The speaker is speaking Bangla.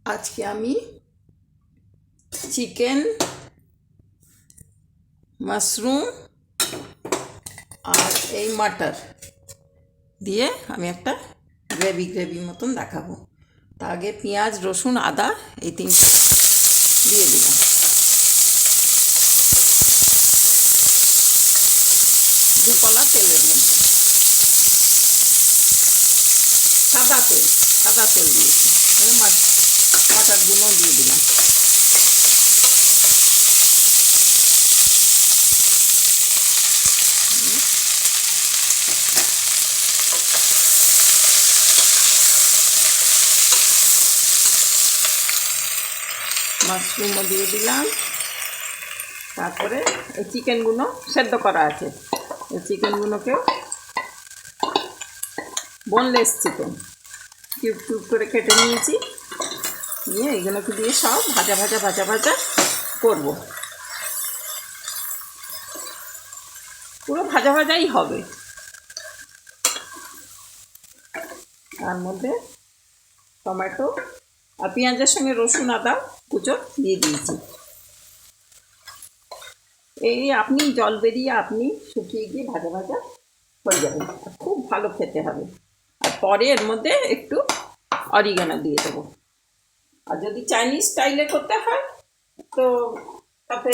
আজকে আমি চিকেন, মাশরুম আর এই মাটার দিয়ে আমি একটা গ্রেভি মতন দেখাবো। তা আগে পেঁয়াজ, রসুন, আদা এই তিনটে দিয়ে দিলাম। দুকোনা তেলের মধ্যে সাদা তেল দিয়েছি। মাটারগুলো দিয়ে দিলাম। মাশরুমও দিয়ে দিলাম। তারপরে এই চিকেনগুলো সেদ্ধ করা আছে, এই চিকেনগুলোকেও, বোনলেস চিকেন কিউব কিউব করে কেটে নিয়েছি, নিয়ে এইগুলোকে দিয়ে সব ভাজা করব। পুরো ভাজাই হবে। তার মধ্যে টমেটো আর পেঁয়াজের সঙ্গে রসুন, আদা কুচো দিয়ে দিয়েছি। এই আপনি জল বেরিয়ে আপনি শুকিয়ে গিয়ে ভাজা হয়ে যাবে, খুব ভালো খেতে হবে। আর পরে এর মধ্যে একটু অরিগানো দিয়ে দেবো। আর যদি চাইনিজ স্টাইলে করতে হয় তো তাতে